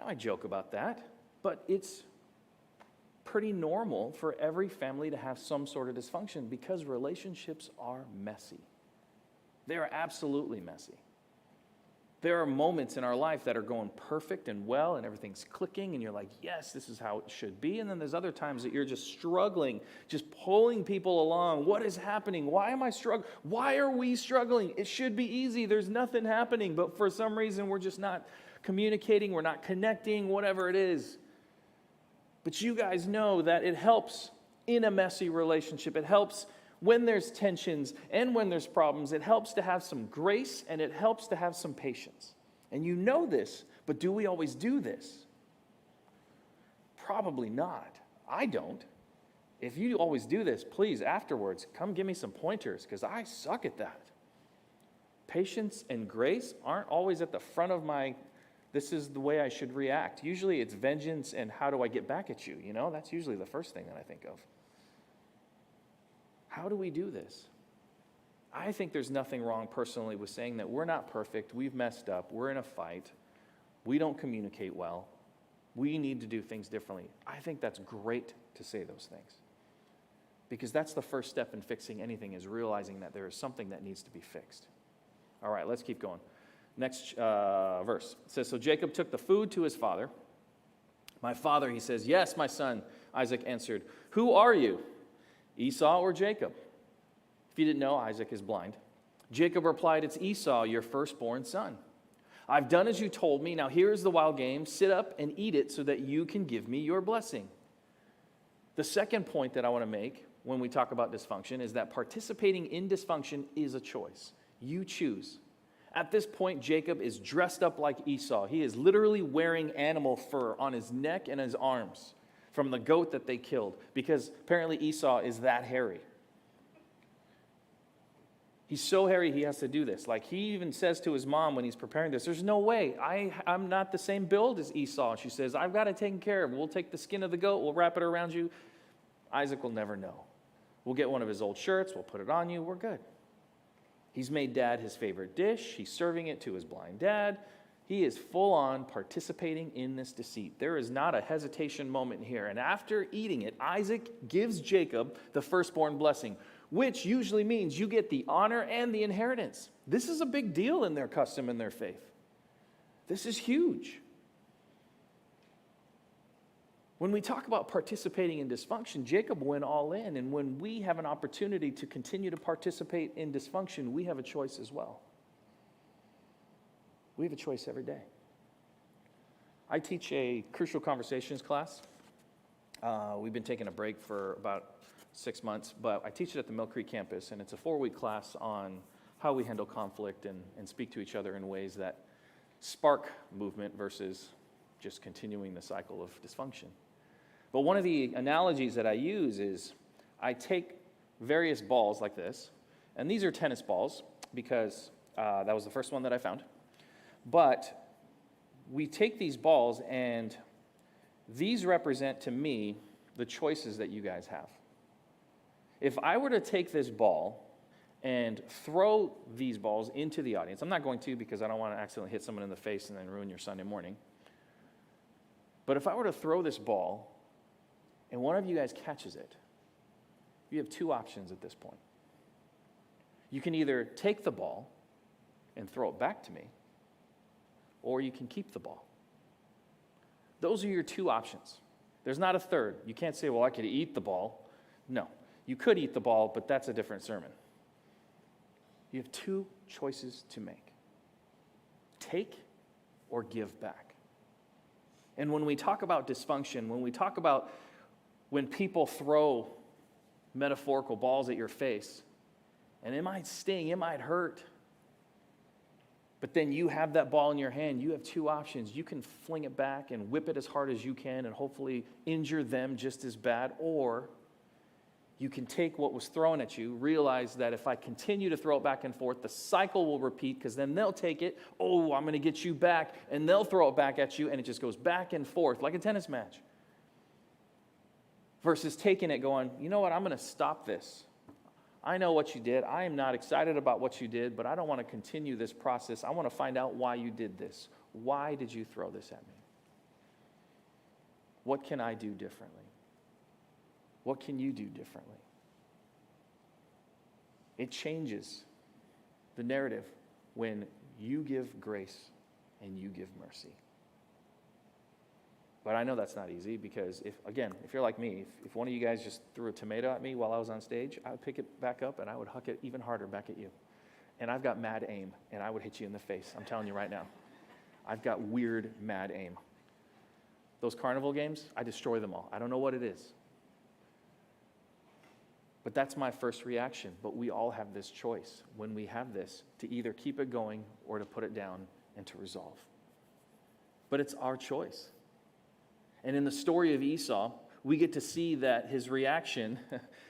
Now, I joke about that, but it's pretty normal for every family to have some sort of dysfunction because relationships are messy. They are absolutely messy. There are moments in our life that are going perfect and well and everything's clicking and you're like, yes, this is how it should be. And then there's other times that you're just struggling, just pulling people along. What is happening? Why am I struggling? Why are we struggling? It should be easy. There's nothing happening. But for some reason, we're just not communicating. We're not connecting, whatever it is. But you guys know that it helps in a messy relationship. It helps when there's tensions and when there's problems. It helps to have some grace and it helps to have some patience. And you know this, but do we always do this? Probably not. I don't. If you always do this, please, afterwards, come give me some pointers because I suck at that. Patience and grace aren't always at the front of my, this is the way I should react. Usually it's vengeance and how do I get back at you? You know, that's usually the first thing that I think of. How do we do this? I think there's nothing wrong personally with saying that we're not perfect, we've messed up, we're in a fight, we don't communicate well, we need to do things differently. I think that's great to say those things. Because that's the first step in fixing anything, is realizing that there is something that needs to be fixed. All right, let's keep going. Next verse. It says, so Jacob took the food to his father. My father, he says, yes, my son. Isaac answered, who are you? Esau or Jacob? If you didn't know, Isaac is blind. Jacob replied, it's Esau, your firstborn son. I've done as you told me. Now here is the wild game. Sit up and eat it so that you can give me your blessing. The second point that I want to make when we talk about dysfunction is that participating in dysfunction is a choice. You choose. At this point, Jacob is dressed up like Esau. He is literally wearing animal fur on his neck and his arms from the goat that they killed, because apparently Esau is that hairy. He's so hairy he has to do this. Like, he even says to his mom when he's preparing this, there's no way, I'm not the same build as Esau. She says, I've got it taken care of. We'll take the skin of the goat, we'll wrap it around you. Isaac will never know. We'll get one of his old shirts, we'll put it on you, we're good. He's made dad his favorite dish. He's serving it to his blind dad. He is full on participating in this deceit. There is not a hesitation moment here. And after eating it, Isaac gives Jacob the firstborn blessing, which usually means you get the honor and the inheritance. This is a big deal in their custom and their faith. This is huge. When we talk about participating in dysfunction, Jacob went all in. And when we have an opportunity to continue to participate in dysfunction, we have a choice as well. We have a choice every day. I teach a Crucial Conversations class. We've been taking a break for about 6 months, but I teach it at the Mill Creek campus, and it's a 4-week class on how we handle conflict and speak to each other in ways that spark movement versus just continuing the cycle of dysfunction. But one of the analogies that I use is I take various balls like this, and these are tennis balls because that was the first one that I found. But we take these balls, and these represent to me the choices that you guys have. If I were to take this ball and throw these balls into the audience, I'm not going to because I don't want to accidentally hit someone in the face and then ruin your Sunday morning. But if I were to throw this ball and one of you guys catches it, you have two options at this point. You can either take the ball and throw it back to me, or you can keep the ball. Those are your two options. There's not a third. You can't say, well, I could eat the ball. No, you could eat the ball, but that's a different sermon. You have two choices to make. Take or give back. And when we talk about dysfunction, when we talk about when people throw metaphorical balls at your face, and it might sting, it might hurt, but then you have that ball in your hand, you have two options. You can fling it back and whip it as hard as you can and hopefully injure them just as bad, or you can take what was thrown at you, realize that if I continue to throw it back and forth, the cycle will repeat because then they'll take it, oh, I'm going to get you back, and they'll throw it back at you, and it just goes back and forth like a tennis match. Versus taking it going, you know what, I'm going to stop this. I know what you did. I am not excited about what you did, but I don't want to continue this process. I want to find out why you did this. Why did you throw this at me? What can I do differently? What can you do differently? It changes the narrative when you give grace and you give mercy. But I know that's not easy because if you're like me, if one of you guys just threw a tomato at me while I was on stage, I would pick it back up and I would huck it even harder back at you. And I've got mad aim and I would hit you in the face. I'm telling you right now. I've got weird mad aim. Those carnival games, I destroy them all. I don't know what it is. But that's my first reaction. But we all have this choice when we have this to either keep it going or to put it down and to resolve. But it's our choice. And in the story of Esau, we get to see that his reaction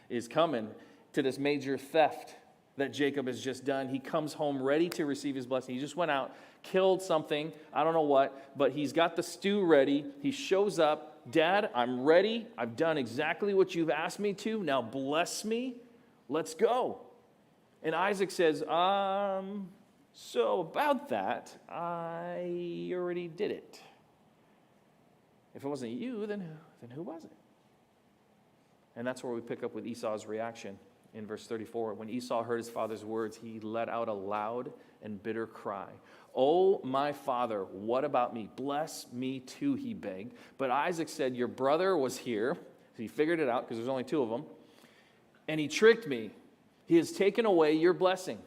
is coming to this major theft that Jacob has just done. He comes home ready to receive his blessing. He just went out, killed something, I don't know what, but he's got the stew ready. He shows up. Dad, I'm ready. I've done exactly what you've asked me to. Now bless me. Let's go. And Isaac says, so about that, I already did it. If it wasn't you, then who was it? And that's where we pick up with Esau's reaction in verse 34. When Esau heard his father's words, he let out a loud and bitter cry. Oh, my father, what about me? Bless me too, he begged. But Isaac said, your brother was here. So he figured it out because there's only two of them. And he tricked me. He has taken away your blessing.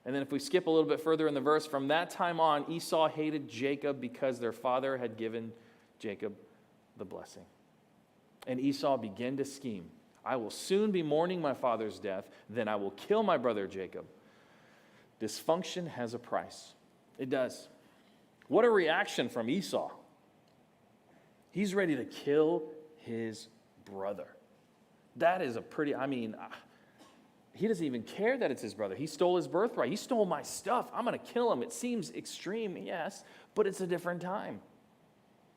And then if we skip a little bit further in the verse, from that time on, Esau hated Jacob because their father had given Jacob the blessing. And Esau began to scheme. I will soon be mourning my father's death. Then I will kill my brother Jacob. Dysfunction has a price. It does. What a reaction from Esau. He's ready to kill his brother. That is a pretty, he doesn't even care that it's his brother. He stole his birthright. He stole my stuff. I'm going to kill him. It seems extreme, yes, but it's a different time.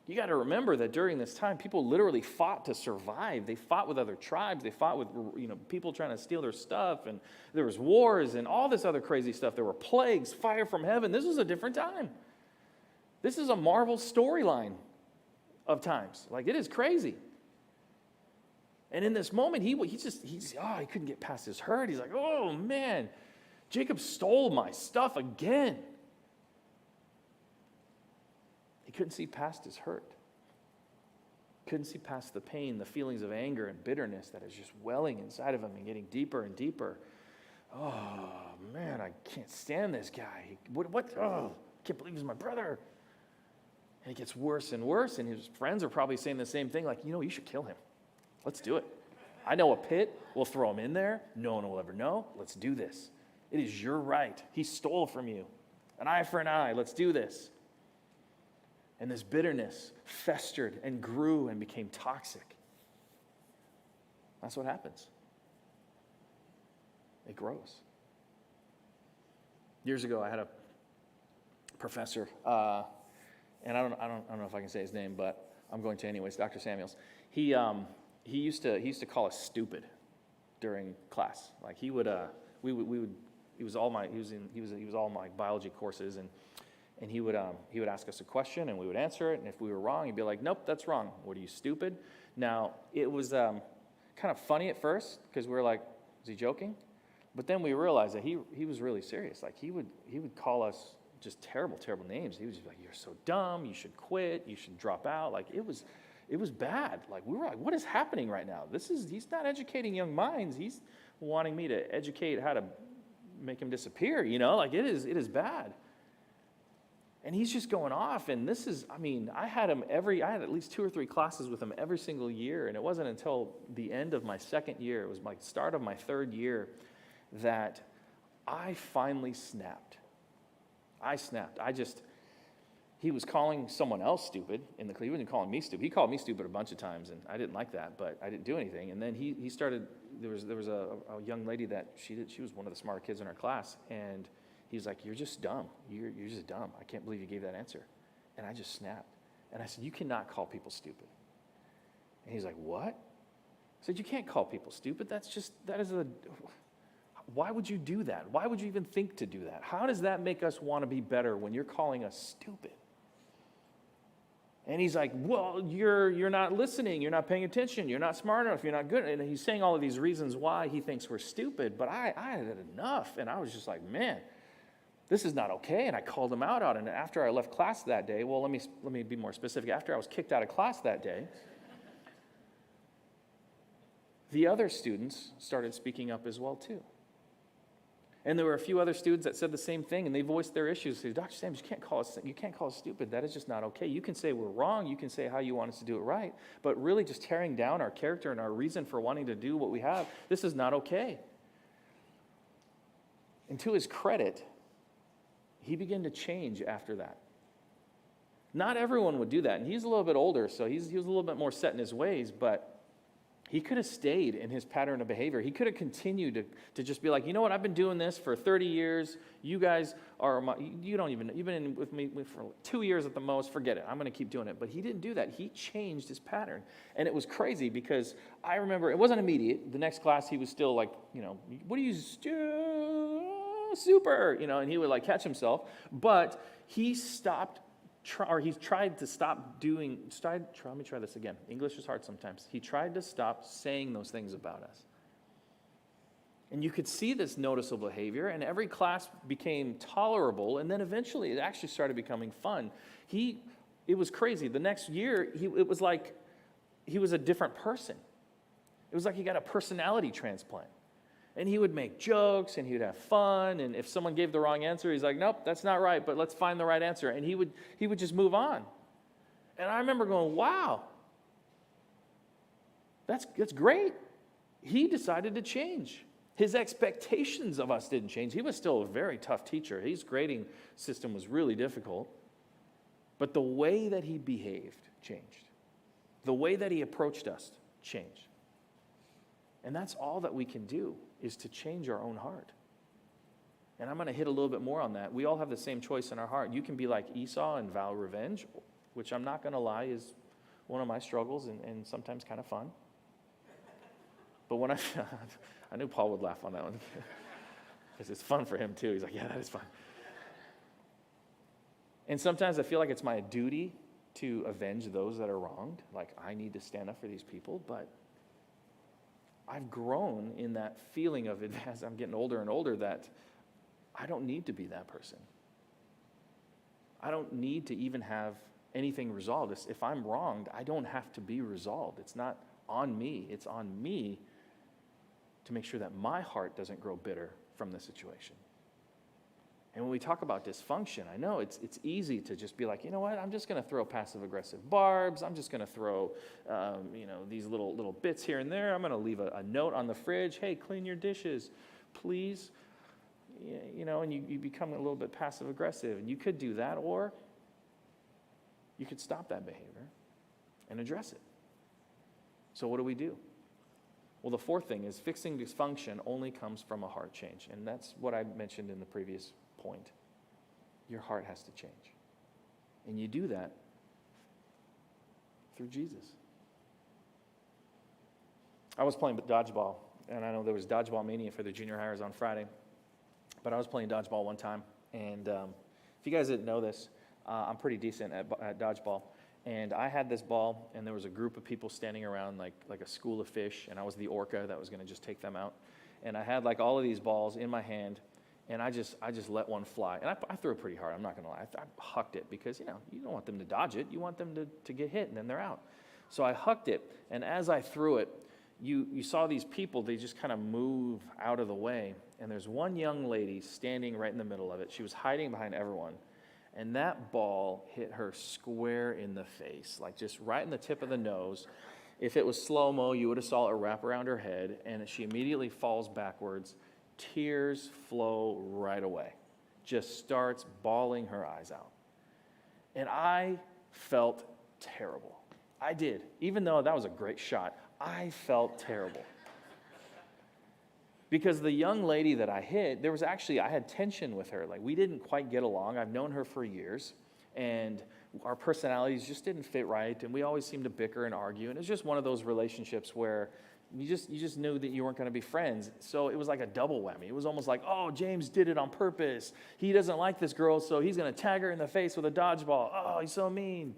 You got to remember that during this time, people literally fought to survive. They fought with other tribes. They fought with people trying to steal their stuff. And there was wars and all this other crazy stuff. There were plagues, fire from heaven. This was a different time. This is a Marvel storyline of times. Like, it is crazy. And in this moment, he couldn't get past his hurt. He's like, oh, man, Jacob stole my stuff again. He couldn't see past his hurt. Couldn't see past the pain, the feelings of anger and bitterness that is just welling inside of him and getting deeper and deeper. Oh, man, I can't stand this guy. What? Oh, I can't believe he's my brother. And it gets worse and worse, and his friends are probably saying the same thing, like, you should kill him. Let's do it. I know a pit. We'll throw him in there. No one will ever know. Let's do this. It is your right. He stole from you. An eye for an eye. Let's do this. And this bitterness festered and grew and became toxic. That's what happens. It grows. Years ago, I had a professor, and I don't know if I can say his name, but I'm going to anyways. Dr. Samuels. He used to call us stupid during class. Like he was all my biology courses, and he would ask us a question and we would answer it, and if we were wrong, he'd be like, nope, that's wrong. What are you, stupid? Now, it was kind of funny at first because we were like, is he joking? But then we realized that he was really serious. Like he would call us just terrible, terrible names. He was just like, you're so dumb, you should quit, you should drop out. Like it was bad. Like we were like, what is happening right now? He's not educating young minds. He's wanting me to educate how to make him disappear, like it is bad. And he's just going off, and I had at least 2 or 3 classes with him every single year, and it wasn't until the end of my second year, it was my start of my third year, that I finally snapped. He was calling someone else stupid he wasn't calling me stupid. He called me stupid a bunch of times, and I didn't like that, but I didn't do anything. And then he started, there was a young lady that she was one of the smarter kids in our class, and he's like, you're just dumb. You're just dumb. I can't believe you gave that answer. And I just snapped. And I said, you cannot call people stupid. And he's like, what? I said, you can't call people stupid. Why would you do that? Why would you even think to do that? How does that make us want to be better when you're calling us stupid? And he's like, well, you're not listening, you're not paying attention, you're not smart enough, you're not good. And he's saying all of these reasons why he thinks we're stupid, but I had enough. And I was just like, man, this is not okay. And I called him out on it. And after I left class that day, well, let me be more specific. After I was kicked out of class that day, the other students started speaking up as well too. And there were a few other students that said the same thing, and they voiced their issues. They said, Dr. Sams, you can't call us stupid. That is just not okay. You can say we're wrong. You can say how you want us to do it right. But really just tearing down our character and our reason for wanting to do what we have, this is not okay. And to his credit, he began to change after that. Not everyone would do that. And he's a little bit older, so he was a little bit more set in his ways, but he could have stayed in his pattern of behavior. He could have continued to just be like, you know what, I've been doing this for 30 years. You guys you've been in with me for 2 years at the most. Forget it. I'm going to keep doing it. But he didn't do that. He changed his pattern. And it was crazy because I remember it wasn't immediate. The next class, he was still like, what do you do? Super, and he would like catch himself. But he stopped he tried to stop doing, let me try this again. English is hard sometimes. He tried to stop saying those things about us. And you could see this noticeable behavior, and every class became tolerable, and then eventually it actually started becoming fun. It was crazy. The next year, it was like he was a different person. It was like he got a personality transplant. And he would make jokes, and he would have fun, and if someone gave the wrong answer, he's like, nope, that's not right, but let's find the right answer. And he would just move on. And I remember going, wow, that's great. He decided to change. His expectations of us didn't change. He was still a very tough teacher. His grading system was really difficult. But the way that he behaved changed. The way that he approached us changed. And that's all that we can do, is to change our own heart. And I'm going to hit a little bit more on that. We all have the same choice in our heart. You can be like Esau and vow revenge, which I'm not going to lie is one of my struggles and sometimes kind of fun. But when I knew Paul would laugh on that one because it's fun for him too. He's like, yeah, that is fun. And sometimes I feel like it's my duty to avenge those that are wronged. Like, I need to stand up for these people, but I've grown in that feeling of it as I'm getting older and older that I don't need to be that person. I don't need to even have anything resolved. If I'm wronged, I don't have to be resolved. It's not on me. It's on me to make sure that my heart doesn't grow bitter from the situation. And when we talk about dysfunction, I know it's easy to just be like, you know what, I'm just going to throw passive-aggressive barbs. I'm just going to throw, these little bits here and there. I'm going to leave a note on the fridge. Hey, clean your dishes, please. And you become a little bit passive-aggressive. And you could do that, or you could stop that behavior and address it. So what do we do? Well, the fourth thing is fixing dysfunction only comes from a heart change. And that's what I mentioned in the previous point. Your heart has to change. And you do that through Jesus. I was playing dodgeball, and I know there was dodgeball mania for the junior hires on Friday, but I was playing dodgeball one time, and if you guys didn't know this, I'm pretty decent at dodgeball. And I had this ball, and there was a group of people standing around like a school of fish, and I was the orca that was going to just take them out. And I had like all of these balls in my hand, and I just let one fly. And I threw it pretty hard, I'm not going to lie. I hucked it because, you don't want them to dodge it. You want them to get hit, and then they're out. So I hucked it, and as I threw it, you saw these people, they just kind of move out of the way. And there's one young lady standing right in the middle of it. She was hiding behind everyone. And that ball hit her square in the face, like just right in the tip of the nose. If it was slow-mo, you would have saw it wrap around her head, and she immediately falls backwards. Tears flow right away. Just starts bawling her eyes out. And I felt terrible. I did. Even though that was a great shot, I felt terrible. Because the young lady that I hit, I had tension with her. Like, we didn't quite get along. I've known her for years, and our personalities just didn't fit right, and we always seemed to bicker and argue, and it was just one of those relationships where you just knew that you weren't going to be friends. So it was like a double whammy. It was almost like, oh, James did it on purpose. He doesn't like this girl, so he's going to tag her in the face with a dodgeball. Oh, he's so mean.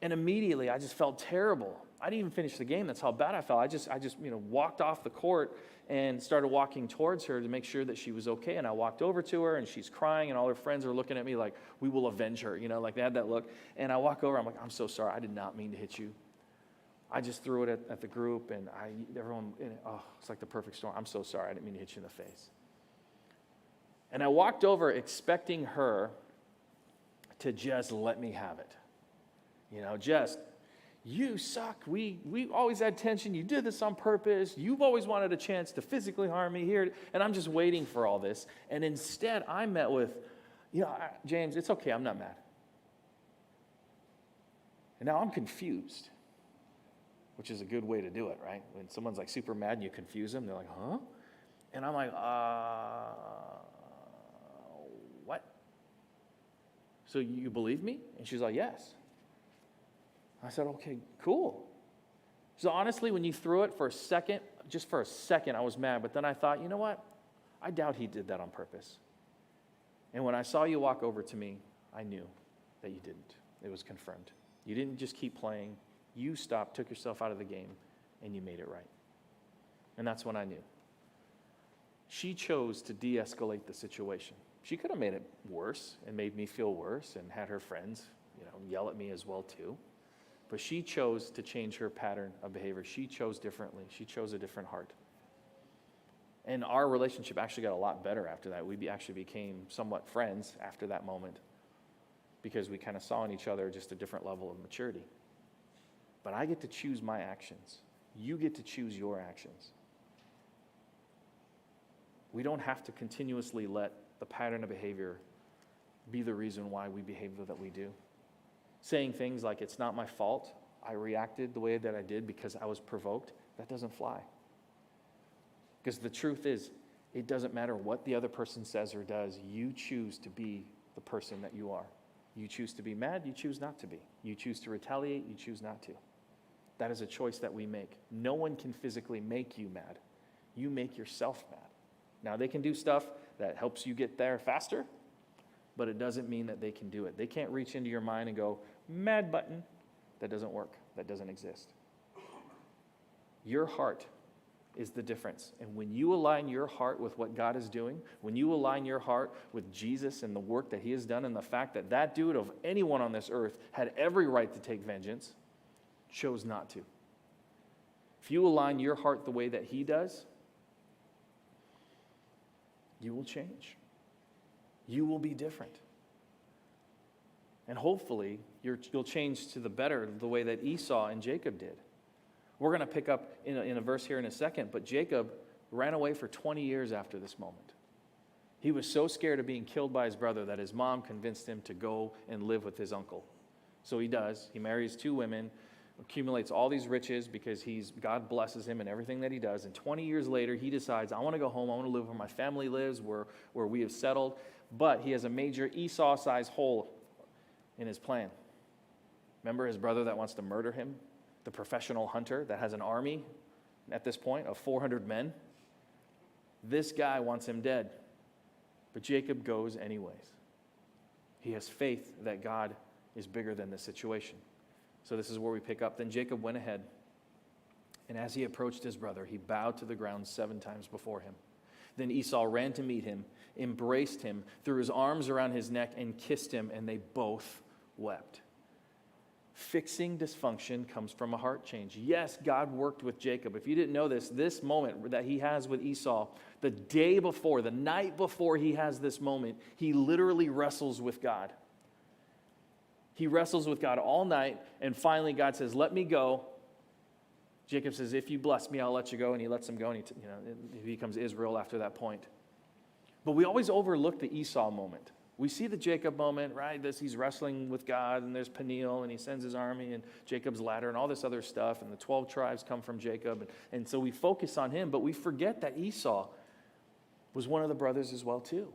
And immediately I just felt terrible. I didn't even finish the game. That's how bad I felt. I just walked off the court and started walking towards her to make sure that she was okay. And I walked over to her, and she's crying, and all her friends are looking at me like, we will avenge her, like they had that look. And I walk over, I'm like, I'm so sorry. I did not mean to hit you. I just threw it at the group, and it's like the perfect storm. I'm so sorry. I didn't mean to hit you in the face. And I walked over expecting her to just let me have it. You suck. We always had tension. You did this on purpose. You've always wanted a chance to physically harm me here. And I'm just waiting for all this. And instead, I met with, James, it's okay. I'm not mad. And now I'm confused, which is a good way to do it, right? When someone's like super mad and you confuse them, they're like, huh? And I'm like, what? So you believe me? And she's like, yes. I said, okay, cool. So honestly, when you threw it for a second, just for a second, I was mad. But then I thought, you know what? I doubt he did that on purpose. And when I saw you walk over to me, I knew that you didn't. It was confirmed. You didn't just keep playing. You stopped, took yourself out of the game, and you made it right. And that's when I knew. She chose to de-escalate the situation. She could have made it worse and made me feel worse and had her friends, yell at me as well too. But she chose to change her pattern of behavior. She chose differently. She chose a different heart. And our relationship actually got a lot better after that. We actually became somewhat friends after that moment because we kind of saw in each other just a different level of maturity. But I get to choose my actions. You get to choose your actions. We don't have to continuously let the pattern of behavior be the reason why we behave the way that we do. Saying things like, it's not my fault, I reacted the way that I did because I was provoked, that doesn't fly. Because the truth is, it doesn't matter what the other person says or does, you choose to be the person that you are. You choose to be mad, you choose not to be. You choose to retaliate, you choose not to. That is a choice that we make. No one can physically make you mad. You make yourself mad. Now, they can do stuff that helps you get there faster, but it doesn't mean that they can do it. They can't reach into your mind and go, mad button. That doesn't work. That doesn't exist. Your heart is the difference. And when you align your heart with what God is doing, when you align your heart with Jesus and the work that he has done and the fact that that dude of anyone on this earth had every right to take vengeance, chose not to. If you align your heart the way that he does, you will change. You will be different. And hopefully, you'll change to the better the way that Esau and Jacob did. We're going to pick up in a verse here in a second, but Jacob ran away for 20 years after this moment. He was so scared of being killed by his brother that his mom convinced him to go and live with his uncle. So he does. He marries 2 women, accumulates all these riches because God blesses him in everything that he does. And 20 years later, he decides, I want to go home. I want to live where my family lives, where we have settled. But he has a major Esau-sized hole in his plan. Remember his brother that wants to murder him? The professional hunter that has an army at this point of 400 men? This guy wants him dead. But Jacob goes anyways. He has faith that God is bigger than the situation. So this is where we pick up. Then Jacob went ahead, and as he approached his brother, he bowed to the ground 7 times before him. Then Esau ran to meet him, embraced him, threw his arms around his neck, and kissed him, and they both wept. Fixing dysfunction comes from a heart change. Yes, God worked with Jacob. If you didn't know this moment that he has with Esau, the day before, the night before he has this moment, he literally wrestles with God. He wrestles with God all night, and finally God says, let me go. Jacob says, if you bless me, I'll let you go, and he lets him go, and he becomes Israel after that point. But we always overlook the Esau moment. We see the Jacob moment, right? He's wrestling with God, and there's Peniel, and he sends his army, and Jacob's ladder, and all this other stuff, and the 12 tribes come from Jacob, and so we focus on him, but we forget that Esau was one of the brothers as well, too.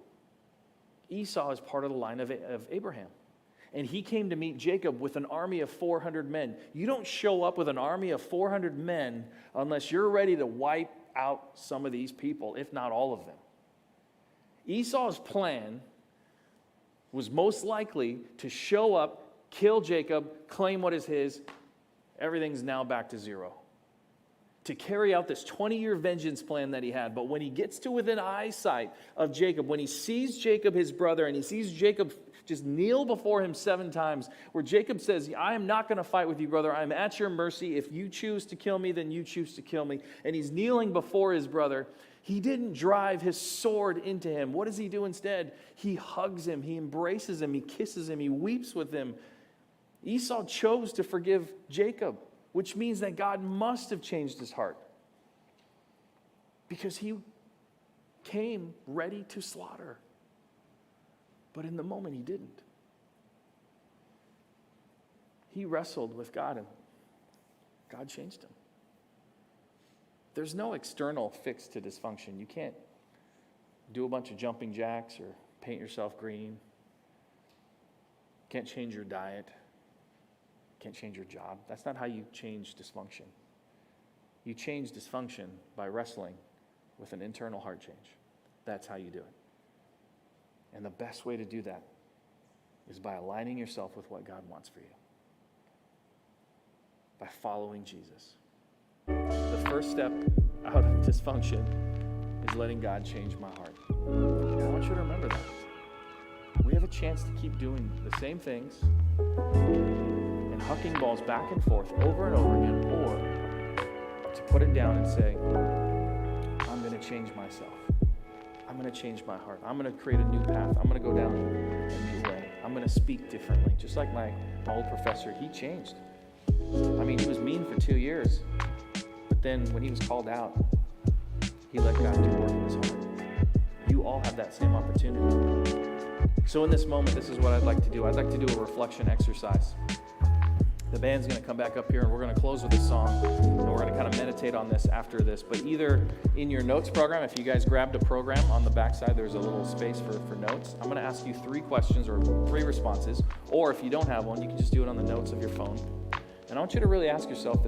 Esau is part of the line of Abraham. And he came to meet Jacob with an army of 400 men. You don't show up with an army of 400 men unless you're ready to wipe out some of these people, if not all of them. Esau's plan was most likely to show up kill Jacob, claim what is his. Everything's now back to zero. To carry out this 20-year vengeance plan that he had. But when he gets to within eyesight of Jacob, when he sees Jacob, his brother, and he sees Jacob just kneel before him 7 times, where Jacob says, I am not going to fight with you, brother. I'm at your mercy. If you choose to kill me, then you choose to kill me. And he's kneeling before his brother. He didn't drive his sword into him. What does he do instead? He hugs him. He embraces him. He kisses him. He weeps with him. Esau chose to forgive Jacob, which means that God must have changed his heart, because he came ready to slaughter. But in the moment, he didn't. He wrestled with God, and God changed him. There's no external fix to dysfunction. You can't do a bunch of jumping jacks or paint yourself green. Can't change your diet. Can't change your job. That's not how you change dysfunction. You change dysfunction by wrestling with an internal heart change. That's how you do it. And the best way to do that is by aligning yourself with what God wants for you. By following Jesus. The first step out of dysfunction is letting God change my heart. And I want you to remember that. We have a chance to keep doing the same things and hucking balls back and forth over and over again, or to put it down and say, I'm going to change myself. I'm going to change my heart. I'm going to create a new path. I'm going to go down a new way. I'm going to speak differently. Just like my old professor, he changed. I mean, he was mean for 2 years, but then when he was called out, he let God do work in his heart. You all have that same opportunity. So in this moment, this is what I'd like to do. I'd like to do a reflection exercise. The band's going to come back up here, and we're going to close with a song, and we're going to kind of meditate on this after this. But either in your notes program, if you guys grabbed a program on the backside, there's a little space for notes. I'm going to ask you 3 questions or 3 responses, or if you don't have one, you can just do it on the notes of your phone. And I want you to really ask yourself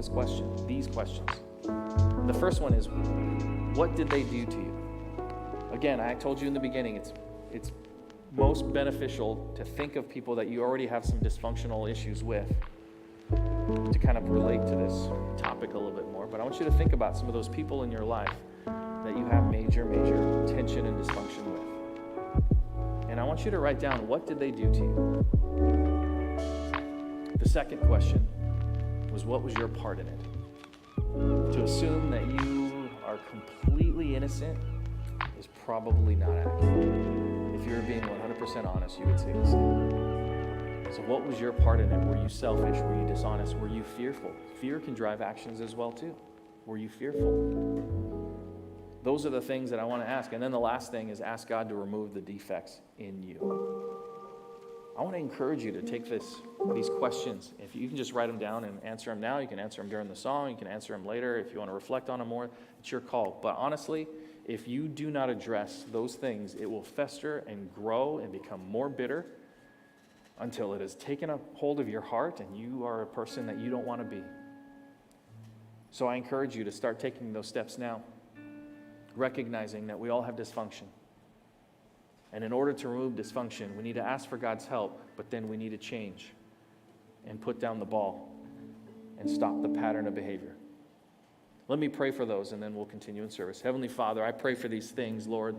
these questions. And the first one is, what did they do to you? Again, I told you in the beginning, it's most beneficial to think of people that you already have some dysfunctional issues with, to kind of relate to this topic a little bit more. But I want you to think about some of those people in your life that you have major tension and dysfunction with. And I want you to write down, what did they do to you? The second question was, what was your part in it? To assume that you are completely innocent is probably not accurate. If you were being 100% honest, you would say the same. So what was your part in it? Were you selfish? Were you dishonest? Were you fearful? Fear can drive actions as well too. Were you fearful? Those are the things that I want to ask. And then the last thing is ask God to remove the defects in you. I want to encourage you to take these questions. If you can just write them down and answer them now, you can answer them during the song, you can answer them later. If you want to reflect on them more, it's your call. But honestly, if you do not address those things, it will fester and grow and become more bitter until it has taken a hold of your heart and you are a person that you don't want to be. So I encourage you to start taking those steps now, recognizing that we all have dysfunction. And in order to remove dysfunction, we need to ask for God's help, but then we need to change and put down the ball and stop the pattern of behavior. Let me pray for those, and then we'll continue in service. Heavenly Father, I pray for these things, Lord,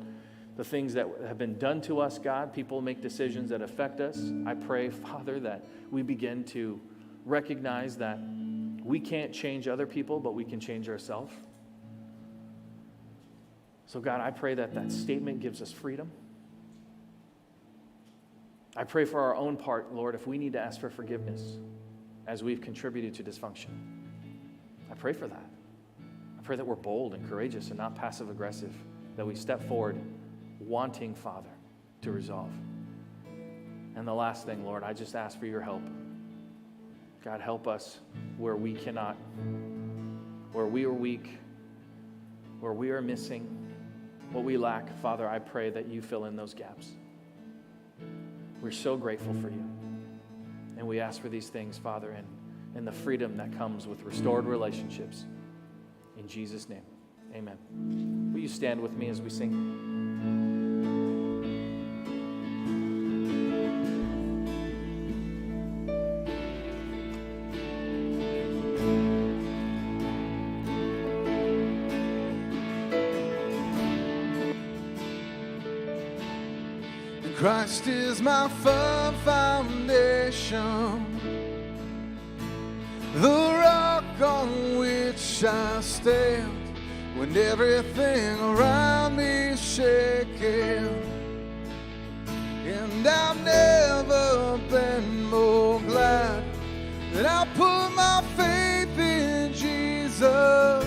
the things that have been done to us, God. People make decisions that affect us. I pray, Father, that we begin to recognize that we can't change other people, but we can change ourselves. So, God, I pray that that statement gives us freedom. I pray for our own part, Lord, if we need to ask for forgiveness as we've contributed to dysfunction. I pray for that. I pray that we're bold and courageous and not passive-aggressive, that we step forward wanting, Father, to resolve. And the last thing, Lord, I just ask for your help. God, help us where we cannot, where we are weak, where we are missing, what we lack. Father, I pray that you fill in those gaps. We're so grateful for you. And we ask for these things, Father, and the freedom that comes with restored relationships. In Jesus' name, amen. Will you stand with me as we sing? Christ is my firm foundation, the rock on which I stand when everything around me is shaking. And I've never been more glad that I put my faith in Jesus,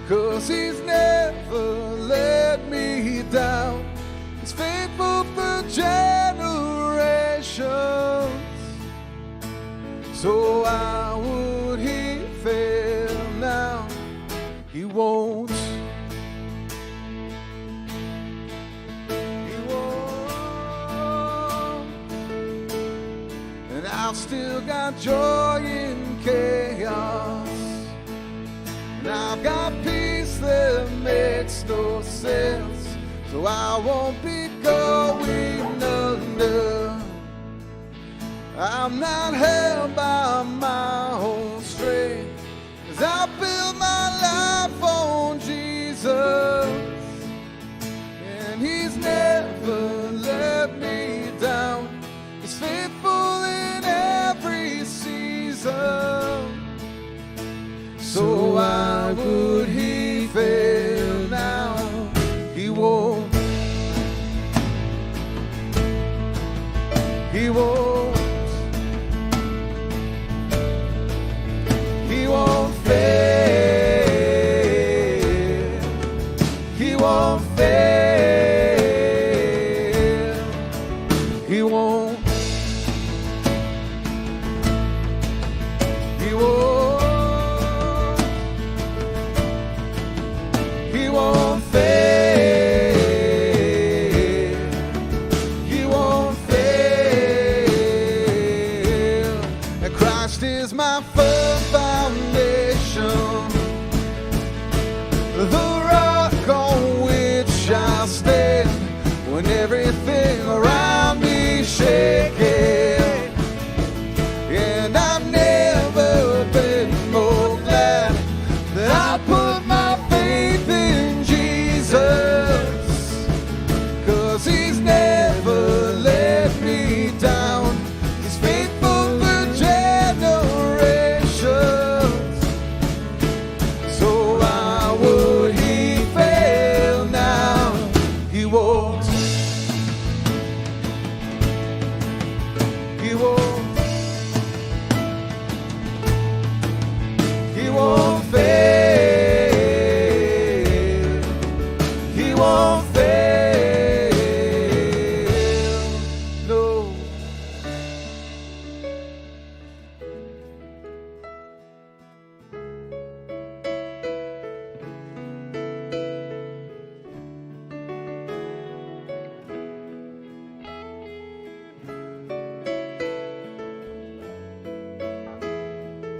'cause he's never let me down. He's faithful for generations. So why would he fail now? He won't. He won't. And I've still got joy in chaos, and I've got peace that makes no sense. So I won't be going under. I'm not held by my own strength, 'cause I build my life on Jesus, and he's never let me down. He's faithful in every season. So why would he fail now? He won't. He won't. He won't fail. He won't fail. He won't. He won't. He won't fail. He won't fail. And Christ is my firm foundation, the rock on which I stand when everything around me is shaking. And I've never been more glad that I put my faith in Jesus, 'cause he's never let me down. He's faithful for generations. So why would he fail now? He won't. He won't. He won't fail. He won't fail. No.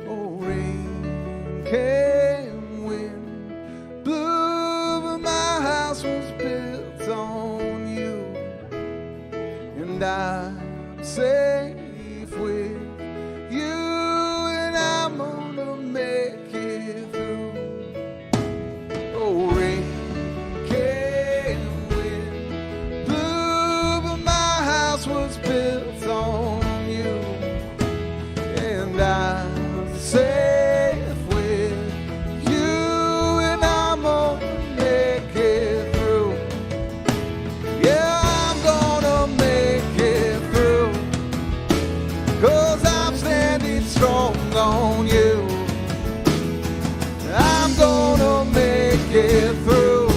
Oh, rain came, wind blew, but my house was built on you, and I'm safe with you, and I'm gonna make it through. Oh, rain came, wind blew, but my house was built on you, and I'm safe with you, and I'm gonna make it through. Yeah, I'm gonna make it through, 'cause I'm standing strong on you. I'm gonna make it through,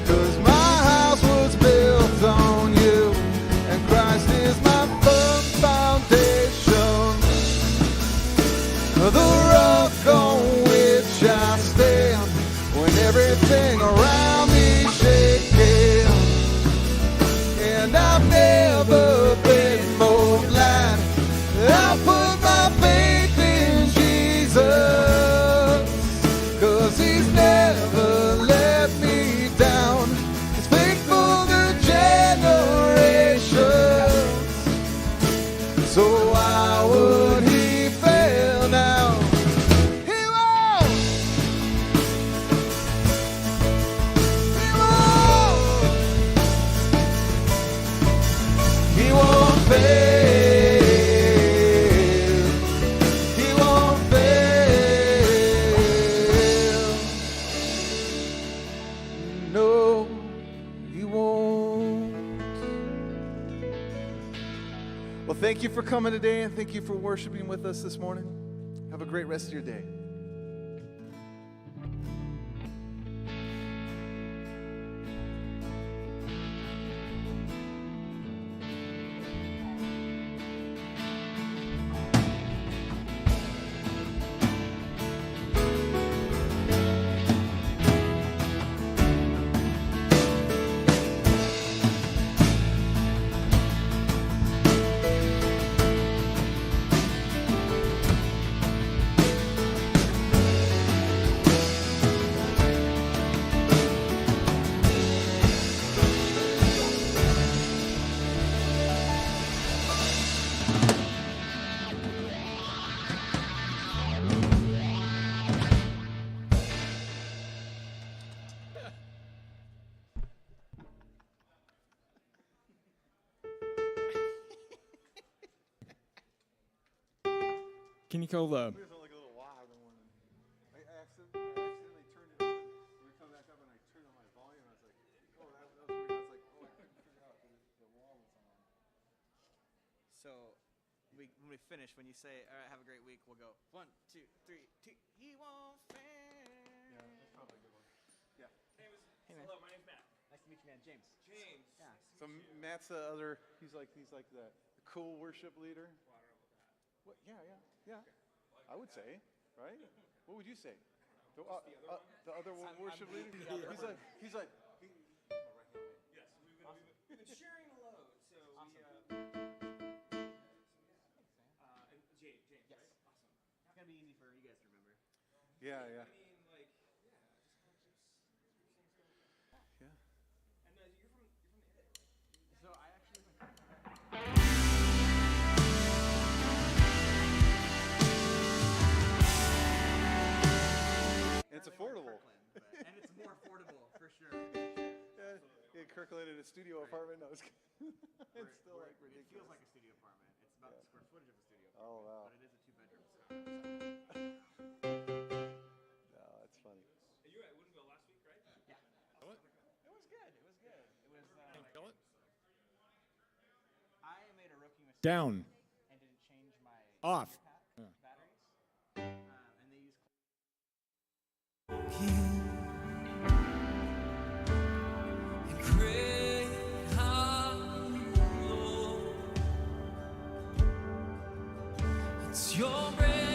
'cause my house was built on you, and Christ is my firm foundation, the rock on which I stand when everything around me is shaking. And I've never been more glad that I put my faith in Jesus, 'cause he's never let me down. He's faithful to generations. So why would he fail now? He won't. He won't. thank you for coming today, and thank you for worshiping with us this morning. Have a great rest of your day. Can you call the? It was like a little wild in the morning. I accidentally turned it on. When we come back up and I turned on my volume, I was like, oh, that was weird. I was like, oh, I couldn't figure out the wall was on. So, when we finish, when you say, all right, have a great week, we'll go 1, 2, 3, 2. He won't fail. Yeah, that's probably a good one. Yeah. Hey, man. Hello, my name's Matt. Nice to meet you, man. James. James. Yeah. So Matt's the other. He's like the cool worship leader. What? Yeah. I would say, right? What would you say? The other worship leader. He's like. Yes, we've been sharing the load. So and James, Yes. right? Awesome. It's going to be easy for you guys to remember. Yeah. I mean, like, yeah, just kind of keeps things going. Yeah. And you're from the Hit, right? So, I actually live in It's affordable. Kirkland, and it's more affordable, for sure. Yeah, Kirkland in a studio apartment. No, it's still like It ridiculous. feels like a studio apartment. It's about the square footage of a studio apartment. Oh, wow. But it is a 2-bedroom. So. No, that's funny. You wouldn't go last week, right? Yeah. It was good. It was good. It was. I made a rookie mistake. Down. And didn't change my Off. batteries. And they use. It's your breath.